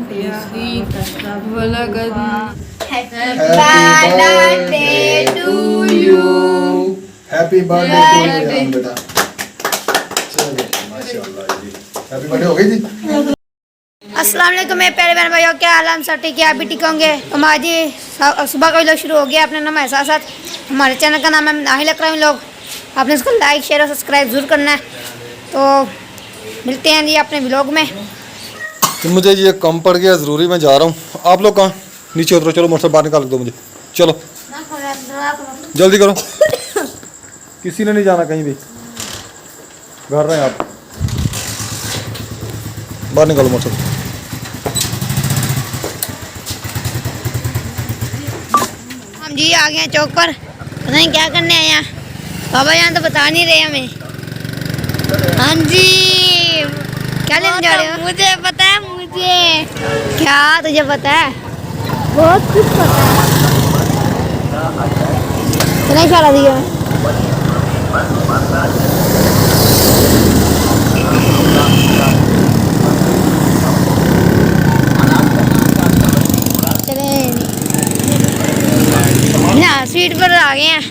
Happy birthday to you बेटा। चलिए माशाल्लाह जी, हैप्पी बर्थडे हो गई जी। अस्सलाम वालेकुम मेरे प्यारे बहन भाइयों, क्या हाल है? हम सब ठीक है, आप भी ठीक होंगे। हमारी सुबह का व्लॉग शुरू हो गया अपने नाम साथ साथ। हमारे चैनल का नाम है नाहिल अकरम व्लॉग। आपने इसको लाइक शेयर और सब्सक्राइब जरूर करना है। तो मिलते हैं जी अपने व्लॉग में। तो मुझे ये कम पड़ गया, ज़रूरी मैं जा रहा हूँ। आप लोग कहाँ? नीचे उतरो, चलो मोटर बाहर निकाल दो मुझे, चलो जल्दी करो। किसी ने नहीं जाना कहीं भी, घर रहे हैं आप, बाहर निकालो मोटर। हम जी आ गए हैं चौक पर, पता नहीं क्या करने आए हैं। बाबा यहाँ तो बता नहीं रहे हमें। हाँ जी, क्या लेने जा रहे हो? मुझे पता है, मुझे क्या तुझे पता है? बहुत कुछ पता है। इतना इशारा दिया चले ना, सीट पर आ गए हैं।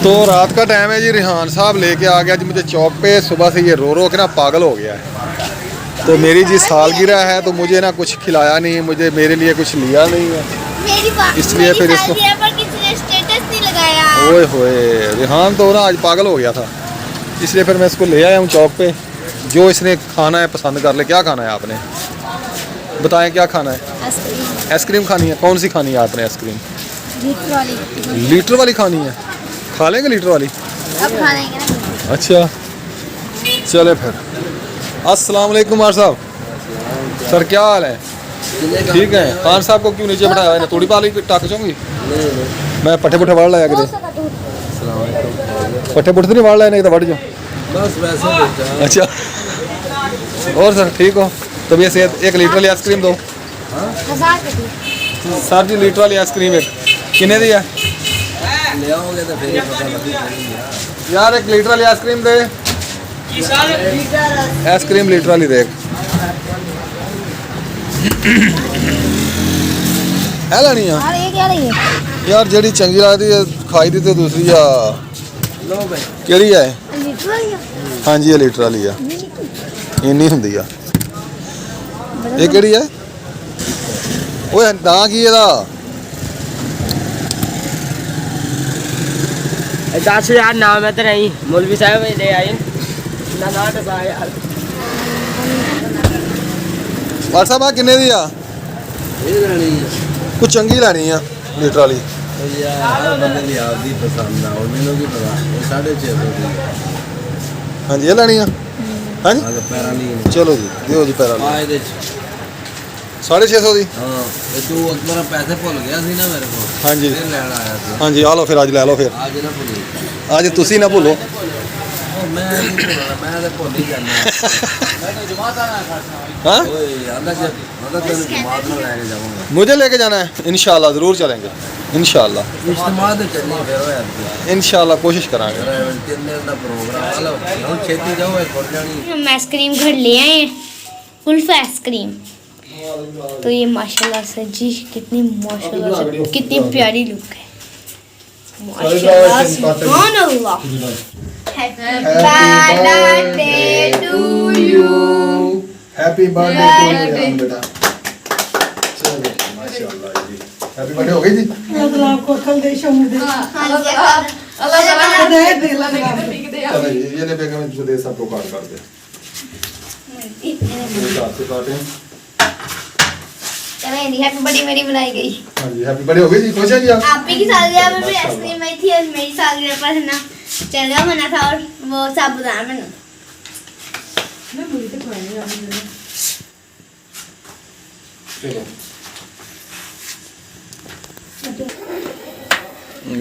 तो रात का टाइम है जी, रिहान साहब लेके आ गया जी मुझे चौक पे। सुबह से ये रो रो के ना पागल हो गया है। तो मेरी जी सालगिरह है, तो मुझे ना कुछ खिलाया नहीं, मुझे मेरे लिए कुछ लिया नहीं है, इसलिए फिर इसको स्टेटस नहीं लगाया। ओए होए, रिहान तो ना आज पागल हो गया था, इसलिए फिर मैं इसको ले आया हूँ चौक पे। जो इसने खाना है पसंद कर ले। क्या खाना है आपने, बताएं क्या खाना है? आइसक्रीम खानी है? कौन सी खानी है आपने आइसक्रीम? लीटर वाली खानी है? खा लेंगे लीटर वाली? अब खा लेंगे ना। अच्छा चले फिर। अस्सलाम वालेकुम मार साहब। सर क्या हाल है? ठीक है। खान साहब को क्यों नीचे बैठाया है? थोड़ी पाली टक चूँगी मैं, पट्ठे पुट्ठे वाड़ लाया कितने, पट्ठे पुट्ठे नहीं वाड़ लाया, नहीं तो वड़ जाओ बस वैसे। अच्छा और सर ठीक हो? तब ये सेहत। एक लीटर वाली आइसक्रीम दो सर जी, लीटर वाली आइसक्रीम एक किन्ने दी है ले आओगे तो फिर पता लगेगा यार। एक लीटर वाली आइसक्रीम दे, आइसक्रीम लीटर वाली दे। है लेनी है ये क्या रही है? यार, जेडी चंगी लगती है खाई दी, तो दूसरी आ लो भाई। केड़ी है? लीटर वाली है? हाँ जी, ये लीटर वाली है, इन्नी हुंदी आ। ये केड़ी है? ओए ना की एदा 10,000 नाम है तेरा ही मौलवी साहब ले आए ना ना तो यार। व्हाट्सएप आ किन्ने दी आ? ये लेनी है कुछ चंगी लेनी है लीटर वाली। यार, हर बंदे की आपदी पसंद ना हो, मैंने की पता। ये 650 दी। हाँ जी, ये लेनी है। हाँ जी आगे पैरा नहीं चलो जी, दियो जी पैरा आ ਇਹਦੇ 650 दी। हां ये तू मेरा पैसे भूल गया सी ना मेरे को। हाँ जी फिर लेना आया था हाँ जी, आ लो फिर, आज ले लो फिर। आज ना भूली। आज तुसी ना भूलो। मैं नहीं भूलना, मैं तो भूल ही जाना। मैं तो जमात आना हाँ, ओए आंदा जब मतलब तेरे जमात में लेके जाऊंगा। मुझे लेके जाना है? इंशाल्लाह ज़रूर चलेंगे, इंशाल्लाह इज्तिमा तो चलनी फिर हो यार। इंशाल्लाह कोशिश करांगे। 3 दिन का प्रोग्राम हेलो हम खेती जाओ एक खोल जानी। हम आइसक्रीम घर ले आए हैं, कुल्फा आइसक्रीम। तो ये माशाल्लाह से जी, कितनी माशाल्लाह से कितनी प्यारी लुक है माशाल्लाह। सुभान अल्लाह। Happy birthday to you. Happy birthday to you बेटा। चलिए माशाल्लाह जी, हैप्पी बर्थडे हो गई जी। आपको कल दे शाम दे चलो जी, ये ले बेगम जो दे सबको काट कर दे, साथ से काटें। चलो ये हैप्पी बर्थडे मेरी बनाई गई। हाँ जी, हैप्पी बर्थडे हो गई जी। खुश है जी आप? आप ही की सालगिरह में भी आइसक्रीम आई थी और मेरी सालगिरह पर है ना चरगा बना था और वो साबुदाना बना।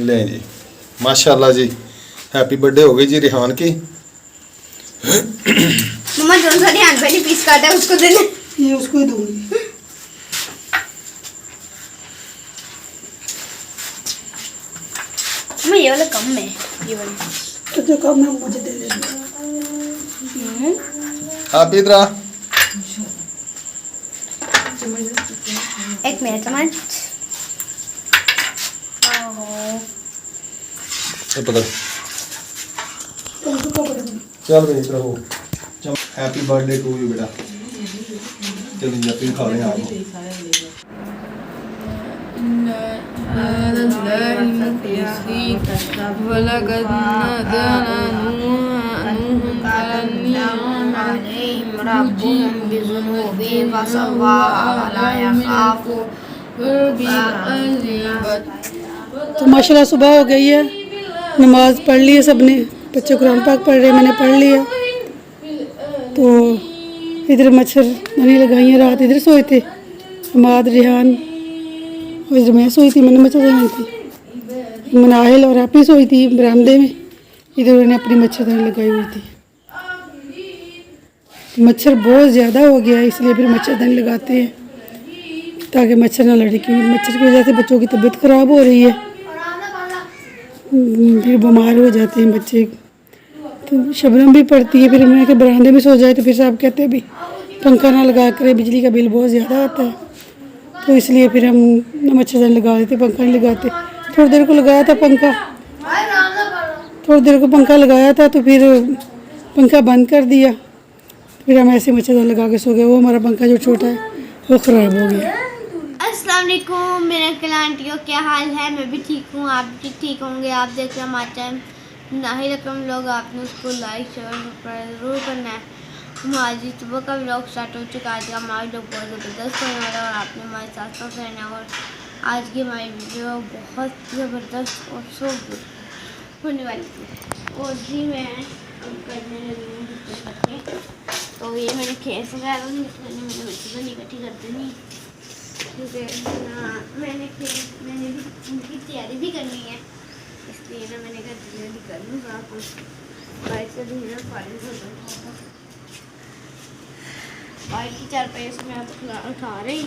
ले जी माशाल्लाह जी, हैप्पी बर्थडे हो गई जी रिहान की। मम्मा जो सा ध्यान पहले पीस काटा है उसको देना। ये उसको ही दूंगी। मम्मा ये वाला कम है, ये वाला तो जो कम है मुझे दे देना। आप इधर आ। एक मेरा चम्मच। ये पकड़। तुमको पकड़ दो। चल भाई इधर हो। हैप्पी बर्थडे टू यू बेटा। चल जा फिर खा रहे हैं आप। तो माशाल्लाह सुबह हो गई है, नमाज पढ़ ली है सबने, बच्चे कुरान पाक पढ़ रहे, मैंने पढ़ लिया। तो इधर मच्छरदानी लगाई है, रात इधर सोए थे हमाद रिहान, और इधर मैं सोई थी, मैंने मच्छरदानी थी, मनाहिल और आप ही सोई थी बरामदे में, इधर उन्होंने अपनी मच्छरदानी लगाई हुई थी। मच्छर बहुत ज़्यादा हो गया है, इसलिए फिर मच्छरदानी लगाते हैं ताकि मच्छर ना लड़े, क्योंकि मच्छर की वजह से बच्चों की तबीयत ख़राब हो रही है, फिर बीमार हो जाते हैं बच्चे। तो शबनम भी पड़ती है, फिर मैं के बरामदे में सो जाए तो फिर साहब कहते हैं भी पंखा ना लगा कर, बिजली का बिल बहुत ज़्यादा आता है, तो इसलिए फिर हम मच्छरदानी लगा देते, पंखा नहीं लगाते। थोड़ी देर को लगाया था पंखा, थोड़ी देर को पंखा लगाया था तो फिर पंखा बंद कर दिया, फिर हम ऐसे मच्छरदानी लगा के सो गए। वो हमारा पंखा जो छोटा है वो ख़राब हो गया। अस्सलाम वालेकुम मेरे कलांटियों, क्या हाल है? मैं भी ठीक हूँ, आप भी ठीक होंगे। आप देख रहे हैं हमारा चैनल नाहिल अकरम लोग, आपने उसको लाइक शेयर ज़रूर करना है। हमारी सुबह का व्लॉग स्टार्ट हो चुका है, आज हमारे लोग बहुत ज़बरदस्त होने वाला है और आपने हमारे साथ साथ रहना है। और आज की हमारी वीडियो बहुत ज़बरदस्त और सो गुड होने वाली थी। और जी मैं अब करने लगी हूँ तो ये मैंने खेस लगाया था, मैंने मच्छरदानी इकट्ठी कर देनी, क्योंकि मैंने भी उनकी तैयारी भी करनी है, इसलिए ना मैंने कहा जल्दी कर लूँ बाइक से भी फाइल बाइक की 4 पैसे मैं अब उठा रही।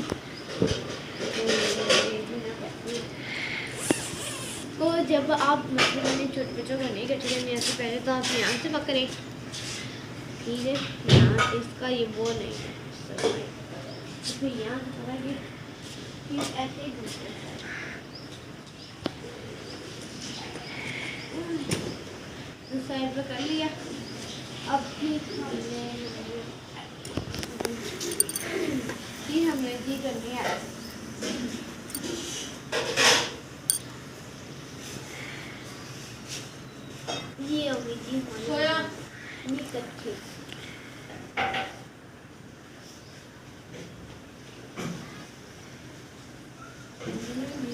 तो जब आप मतलब मैंने छोटे बच्चों को नहीं इकट्ठी करनी है तो पहले तो आप यहाँ से पकड़ें, ठीक है, यहाँ इसका ये वो नहीं है, इसमें यहाँ से पकड़िए, फिर ऐसे ही दूसरे साइड पर कर लिया। अब फिर हमने जी करनी है, ये हो गई जी हमारी इकट्ठी।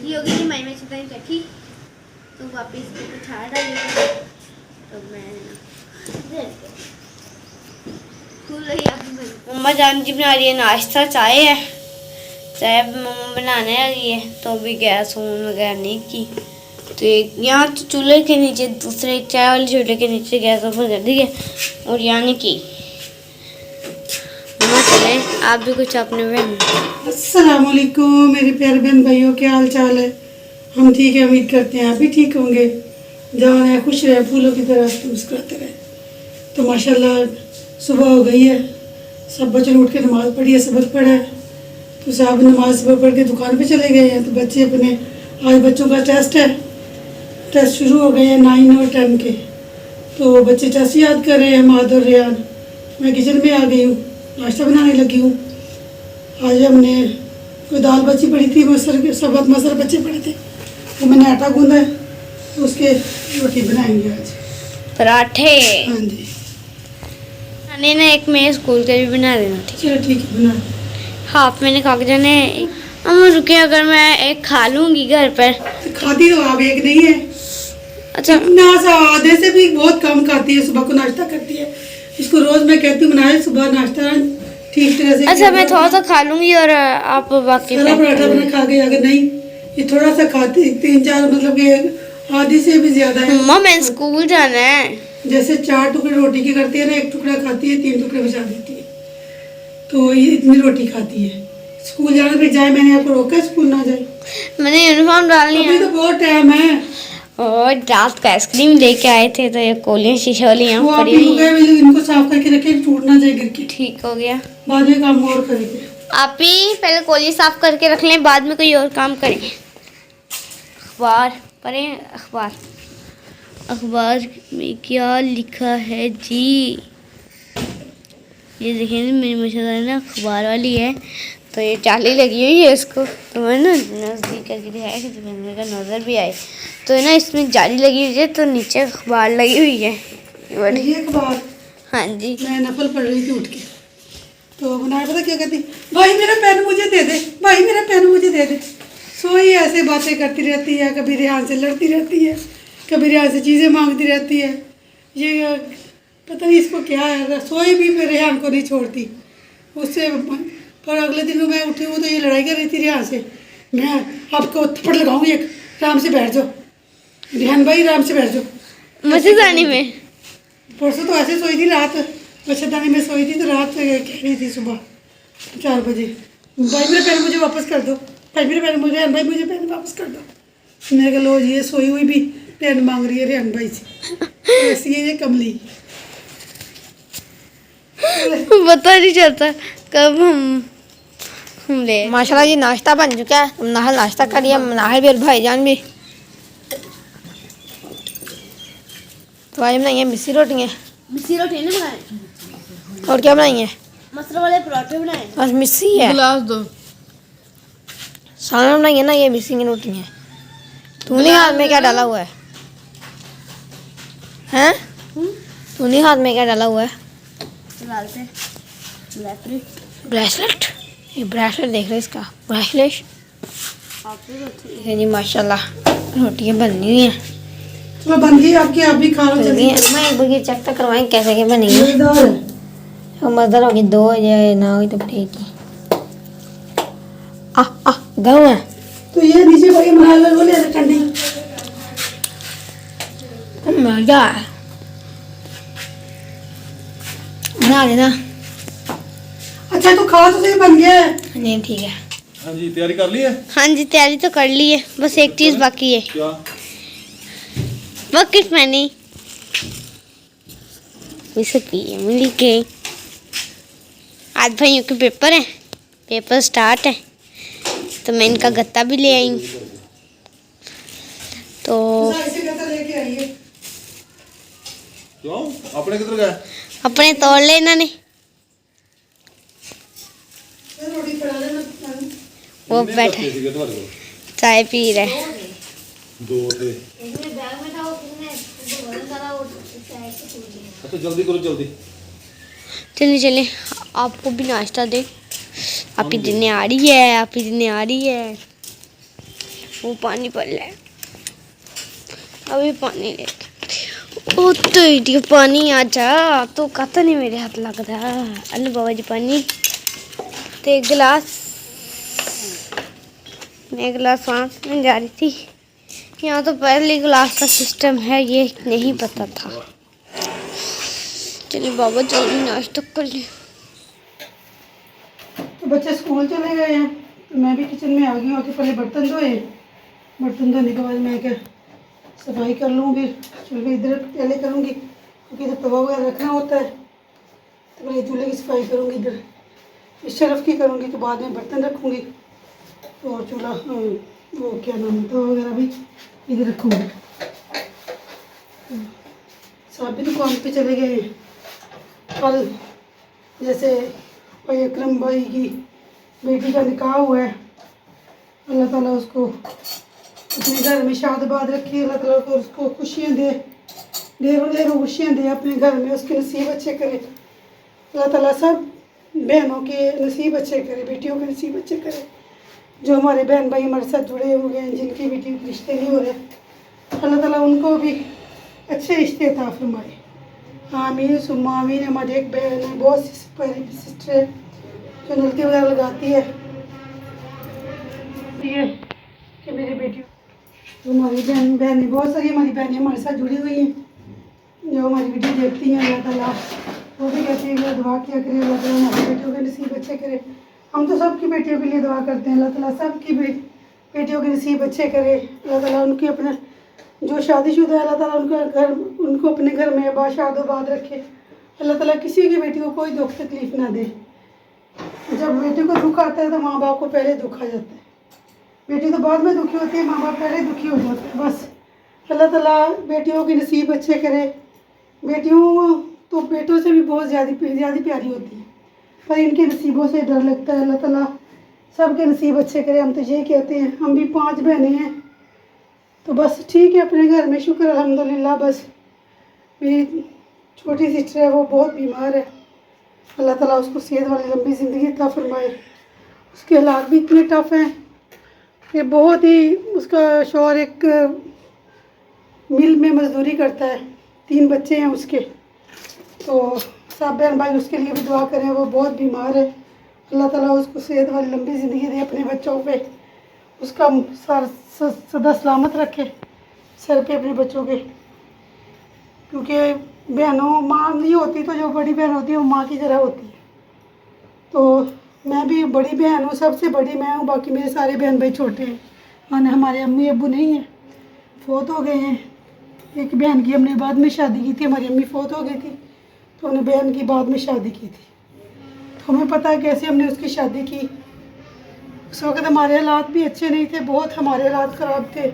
ये होगी जी हमारी मच्छरदानी इकट्ठी, तो वापस इसको छाड़ डालेंगे। तो मैं मम्मा जान जी बना रही है नाश्ता, चाय है, चाय मम्मा बनाने लगी है, तो अभी गैस ऑन वगैरह नहीं की, तो यहाँ तो चूल्हे के नीचे दूसरे चाय वाले चूल्हे के नीचे गैस ऑफ कर दी है, और यानी कि मम्मा चले आप भी कुछ अपने बहन। अस्सलाम वालेकुम मेरे प्यारे बहन भाइयों, क्या हाल चाल है? हम ठीक है, उम्मीद करते हैं आप भी ठीक होंगे, जवान है, खुश रहे, फूलों की तरह मुस्कुराते रहे। तो माशाल्लाह सुबह हो गई है, सब बच्चे उठ के नमाज़ पढ़ी है, सबक पढ़ा है, तो साहब नमाज सुबह पढ़ के दुकान पे चले गए हैं। तो बच्चे अपने आज बच्चों का टेस्ट है, टेस्ट शुरू हो गए हैं 9 और 10 के, तो बच्चे टेस्ट याद कर रहे हैं हमाद और रियान। मैं किचन में आ गई हूँ, नाश्ता बनाने लगी हूँ। आज हमने कोई दाल बची पड़ी थी, मसर के सबत मसर बच्चे पड़े थे, तो मैंने आटा गूंदा है, तो उसके रोटी बनाएंगे आज, पराठे। हाँ जी खाने ना एक में स्कूल के भी बना देना, ठीक चलो ठीक है बना। हाफ मैंने खा के जाने। अम्मा रुके, अगर मैं एक खा लूँगी घर पर। तो खाती तो आप एक नहीं है, अच्छा इतना सा आधे से भी बहुत कम खाती है, सुबह को नाश्ता करती है। इसको रोज मैं कहती हूँ बनाए सुबह नाश्ता ठीक तरह से। अच्छा मैं थोड़ा सा खा लूँगी और आप बाकी सारा पराठा बना खा गई, अगर नहीं ये थोड़ा सा खाती 3-4 मतलब कि आधी से भी ज्यादा है। मम्मा मैं स्कूल जाना है। जैसे 4 टुकड़े रोटी के करती है ना, 1 टुकड़ा खाती है, 3 टुकड़े बचा देती है, तो ये इतनी रोटी खाती है। स्कूल जाना फिर जाए, मैंने आपको रोका स्कूल ना जाए, मैंने यूनिफॉर्म डालनी अभी है। तो बहुत टाइम है। और रात को आइसक्रीम लेके आए थे तो ये कोलियाँ शीशे वाली यहाँ वो आप पड़ी ही हो हुई गए हैं। बिल्लू, इनको साफ करके रखे, टूट ना जाए गिर के। ठीक हो गया। बाद में काम और करेंगे। आप ही पहले कोली साफ करके रख लें, बाद में कोई और काम करें। अखबार पढ़ें। अखबार में क्या लिखा है जी? ये देखें मेरी मशीन ना अखबार वाली है, तो ये जाली लगी हुई है इसको, तो मैं ना नज़दीक करके दिखाया कि मेरा नज़र भी आए। तो है ना इसमें जाली लगी हुई है, तो नीचे अखबार लगी हुई है ये वाली। ये अखबार हाँ जी। मैं नफल पढ़ रही थी उठ के, तो बनाया पता क्या कहती, भाई मेरा पेन मुझे दे दे, भाई मेरा पेन मुझे दे दे। सोई ऐसे बातें करती रहती है, कभी रेहान से लड़ती रहती है, कभी रेहान से चीज़ें मांगती रहती है। ये पता नहीं इसको क्या है, सोई भी फिर रेहान को नहीं छोड़ती उससे। पर अगले दिन मैं उठी हूँ तो ये लड़ाई कर रही थी रेहान से, मैं आपको थप्पड़ लगाऊंगी एक, आराम से बैठ जाओ रेहान भाई, आराम से बैठ जाओ। मच्छरदानी में परसों तो ऐसे सोई थी, रात मच्छरदानी में सोई थी, तो रात कह रही थी सुबह 4 बजे, भाई मेरा पेन मुझे वापस कर दो, भाई मेरा पेन मुझे, रेहान भाई मुझे पेन वापस कर दो। मैंने कहा लो ये सोई हुई भी पेन मांग रही है रेहान भाई से, ऐसी है ये कमली। पता नहीं चलता कब हम ले। माशाल्लाह जी नाश्ता बन चुका है। नाहल नाश्ता करिए, नाहल भी और भाईजान भी। तो आज बनाई है मिस्सी रोटियाँ। मिस्सी रोटी नहीं बनाए, और क्या बनाई है? मसाला वाले पराठे बनाए। बस मिस्सी है। गिलास दो। सामने बनाई है ना ये मिस्सी की रोटियाँ। तूने हाथ में क्या डाला हुआ है? हैं? तूने हाथ में क्या डाला हुआ है? ब्रेसलेट। ये ब्रेसलेट देख रहे इसका ब्रेसलेट। जी माशाल्लाह रोटियाँ बननी हुई हैं। तो बन गई आपकी, आप भी खा लो जल्दी। मैं एक बार ये चेक तो करवाएं कैसे क्या बनी है। मज़ेदार है। तो मज़ेदार होगी, 2 हो जाए ना हुई तो पड़ेगी। गहूँ है तो ये नीचे भाई बना लो ले ठंडी। मजा है, बना देना। अच्छा तो खा तो सही, बन गया है। नहीं ठीक है। हाँ जी तैयारी कर ली है? हाँ जी तैयारी तो कर ली है, बस एक चीज़ बाकी है। क्या? बकेट मैंने मिल के आज भाइयों के पेपर हैं, पेपर स्टार्ट है, तो मैं इनका गत्ता भी ले आई हूँ। तो ऐसे कहता लेके आइए। क्यों अपने किधर गए? अपने तोड़ ले इन्होंने, रोटी पड़ा लेना। वो बैठे चाय पी रहे। 2 थे। अच्छा जल्दी करो जल्दी। चलिए चलिए आपको भी नाश्ता दे। आप ही देने आ रही है, आप ही देने आ रही है। वो पानी पड़ रहा है, अभी पानी ले। ओ तो इडियो पानी आ जा, तो कहता नहीं मेरे हाथ लग रहा। अनु बाबा जी पानी तो एक गिलास, मैं एक गिलास वहाँ में जा रही थी। यहाँ तो पहले गिलास का सिस्टम है, ये नहीं पता था। चलिए बाबा जल्दी नाश्ता कर लिया। तो बच्चे स्कूल चले गए हैं, तो मैं भी किचन में आ गई हूँ। पहले बर्तन धोए, बर्तन धोने के बाद मैं क्या सफाई कर लूँ, फिर चूल्हे इधर पहले करूँगी क्योंकि इधर तवा वगैरह रखना होता है। तो पहले चूल्हे की सफाई करूँगी, इधर इस तरफ की करूँगी, तो बाद में बर्तन रखूँगी। तो और चूल्हा वो क्या नाम है तवा वगैरह भी इधर रखूँगी। साहब भी दुकान पे चले गए हैं। कल जैसे भाई अकरम भाई की बेटी का निकाह हुआ है, अल्लाह ताला उसको अपने घर में शादबाद रखे, अल्लाह ताला को उसको खुशियाँ दे, ढेरों खुशियाँ दे अपने घर में, उसके नसीब अच्छे करे अल्लाह ताला। सब बहनों के नसीब अच्छे करे, बेटियों के नसीब अच्छे करे। जो हमारे बहन भाई हमारे साथ जुड़े हुए हैं, जिनकी बेटी के रिश्ते नहीं हो रहे, अल्लाह ताला उनको भी अच्छे रिश्ते अता फरमाए। आमीन सुम्मा आमीन। हमारी एक बहन है, बहुत प्यारी सिस्टर है, जो नलती वगैरह लगाती है। ये कि मेरी बेटी, जो हमारी बहन बहुत सारी हमारी बहनें हमारे साथ जुड़ी हुई हैं, जो हमारी वीडियो देखती हैं, अल्लाह ताला वो भी कहती है कि दुआ किया करे, अल्लाह ताला हमारी बेटियों के नसीब अच्छे करे। हम तो सबकी बेटियों के लिए दुआ करते हैं, अल्लाह ताला सबकी बेटियों के नसीब अच्छे करे, अल्लाह ताला उनकी अपने जो शादीशुदा है, अल्लाह ताला उनको अपने घर में बाशादोबाद रखे। अल्लाह ताला किसी की बेटी को कोई दुख तकलीफ ना दे। जब बेटी को दुख आता है तो माँ बाप को पहले दुख आ जाता है, बेटी तो बाद में दुखी होती है, माँ बाप पहले दुखी हो जाते हैं। बस अल्लाह ताला बेटियों के नसीब अच्छे करे। बेटियों तो बेटों से भी बहुत ज़्यादा प्यारी होती है, पर इनके नसीबों से डर लगता है। अल्लाह ताला सबके नसीब अच्छे करे, हम तो यही कहते हैं। हम भी 5 बहनें हैं, तो बस ठीक है अपने घर में, शुक्र अल्हम्दुलिल्लाह। बस मेरी छोटी सिस्टर है, वो बहुत बीमार है, अल्लाह ताला उसको सेहत वाली लंबी ज़िंदगी अता फरमाए। उसके हालात भी इतने टफ़ हैं कि बहुत ही, उसका शौहर एक मिल में मजदूरी करता है, 3 बच्चे हैं उसके, तो सब बहन भाई उसके लिए भी दुआ करें। वो बहुत बीमार है, अल्लाह ताला उसको सेहत वाली लंबी ज़िंदगी दे, अपने बच्चों पे उसका सर सदा सलामत रखे, सर पे अपने बच्चों के। क्योंकि बहनों माँ नहीं होती तो जो बड़ी बहन होती है वो माँ की तरह होती है। तो मैं भी बड़ी बहन हूँ, सबसे बड़ी मैं हूँ, बाकी मेरे सारे बहन भाई छोटे हैं। माने हमारे अम्मी अब्बू नहीं हैं, फौत हो गए हैं। एक बहन की हमने बाद में शादी की थी, हमारी अम्मी फौत हो गई थी, तो हमने बहन की बाद में शादी की थी। तो हमें पता है कैसे हमने उसकी शादी की। उस वक्त हमारे हालात भी अच्छे नहीं थे, बहुत हमारे हालात ख़राब थे।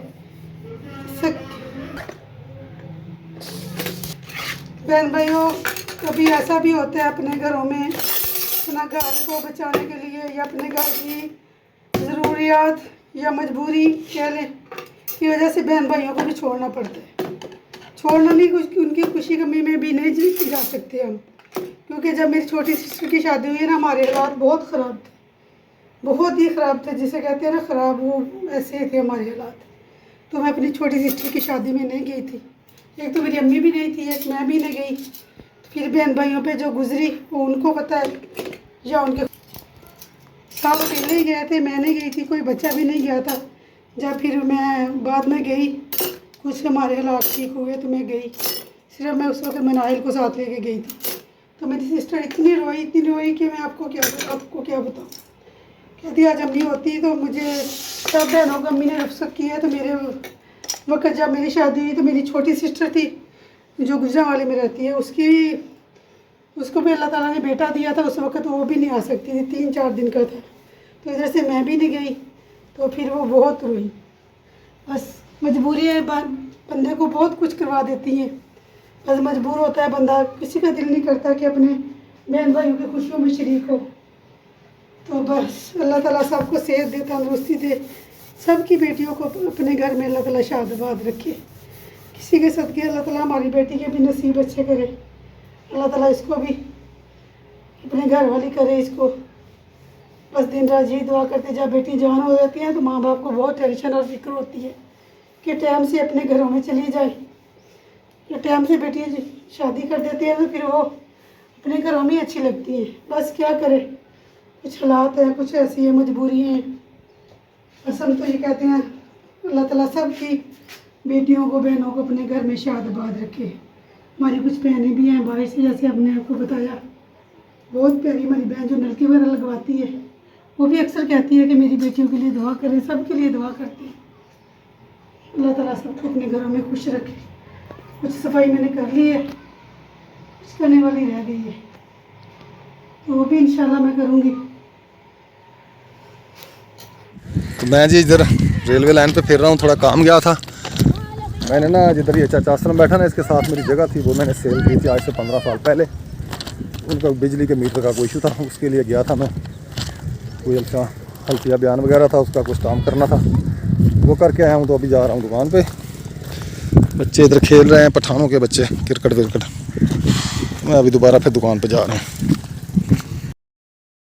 बहन भाइयों, कभी ऐसा भी होता है अपने घरों में, अपना घर को बचाने के लिए या अपने घर की ज़रूरियात या मजबूरी कह लें की वजह से बहन भाइयों को भी छोड़ना पड़ता है। छोड़ना नहीं, कुछ उनकी खुशी गमी में भी नहीं जा सकते हम। क्योंकि जब मेरी छोटी सिस्टर की शादी हुई ना, हमारे हालात बहुत ख़राब थे, बहुत ही ख़राब थे, जिसे कहते हैं ना ख़राब, वो ऐसे ही थे हमारे हालात। तो मैं अपनी छोटी सिस्टर की शादी में नहीं गई थी। एक तो मेरी अम्मी भी नहीं थी, एक मैं भी नहीं गई। फिर बहन भाइयों पे जो गुजरी वो उनको पता है, या उनके साथ अकेले ही गए थे, मैं नहीं गई थी, कोई बच्चा भी नहीं गया था। जब फिर मैं बाद में गई, कुछ हमारे हालात ठीक हुए तो मैं गई। सिर्फ मैं उस वक्त मनाहिल को साथ लेके गई थी। तो मेरी सिस्टर इतनी रोई कि मैं आपको क्या बताऊँ। कहती आज अम्मी होती तो मुझे, सब बहनों को अम्मी ने रुखसत की है। तो मेरे वक्त जब मेरी शादी हुई तो मेरी छोटी सिस्टर थी जो गुजरांवाले में रहती है, उसको भी अल्लाह ताला ने बेटा दिया था। उस वक्त वो भी नहीं आ सकती थी, 3-4 दिन का था। तो इधर से मैं भी नहीं गई, तो फिर वो बहुत रोई। बस मजबूरी है, बंदे को बहुत कुछ करवा देती हैं। बस मजबूर होता है बंदा, किसी का दिल नहीं करता कि अपने बहन भाइयों की खुशियों में शरीक हो। तो बस अल्लाह ताला सबको सेहत दे, तंदुरुस्ती दे, सबकी बेटियों को अपने घर में अल्लाह ताला शादबाद रखे। किसी के सदके अल्लाह ताला हमारी बेटी के भी नसीब अच्छे करे, अल्लाह ताला इसको भी अपने घर वाली करे इसको। बस दिन रात यही दुआ करते, जब बेटी जवान हो जाती है तो माँ बाप को बहुत टेंशन और फिक्र होती है कि टाइम से अपने घरों में चली जाए। या टाइम से बेटी शादी कर देती है तो फिर वो अपने घरों में अच्छी लगती है। बस क्या करे, कुछ हालात है, कुछ ऐसी है मजबूरी है। बस हम तो ये कहते हैं अल्लाह ताला सबकी बेटियों को, बहनों को अपने घर में शादबाद रखे। हमारी कुछ बहनें भी हैं बाहर से, जैसे आपने आपको बताया, बहुत प्यारी हमारी बहन जो नलकी वगैरह लगवाती है, वो भी अक्सर कहती है कि मेरी बेटियों के लिए दुआ करें, सबके लिए दुआ करती है। अल्लाह ताला सबको अपने घरों में खुश रखे। कुछ सफाई मैंने कर ली है, कुछ करने वाली रह गई है, तो वो भी इंशाल्लाह मैं करूँगी। तो मैं जी इधर रेलवे लाइन पे फिर रहा हूँ, थोड़ा काम गया था। मैंने ना जिधर ये चाचा आश्रम बैठा ना, इसके साथ मेरी जगह थी, वो मैंने सेल की थी आज से 15 साल पहले। उनका बिजली के मीटर का कोई इशू था, उसके लिए गया था मैं। कोई हल्फिया बयान वगैरह था, उसका कुछ काम करना था, वो करके आया हूँ। तो अभी जा रहा हूँ दुकान पे। बच्चे इधर खेल रहे हैं, पठानों के बच्चे, क्रिकेट विरकेट। मैं अभी दोबारा फिर दुकान पे जा रहा हूँ।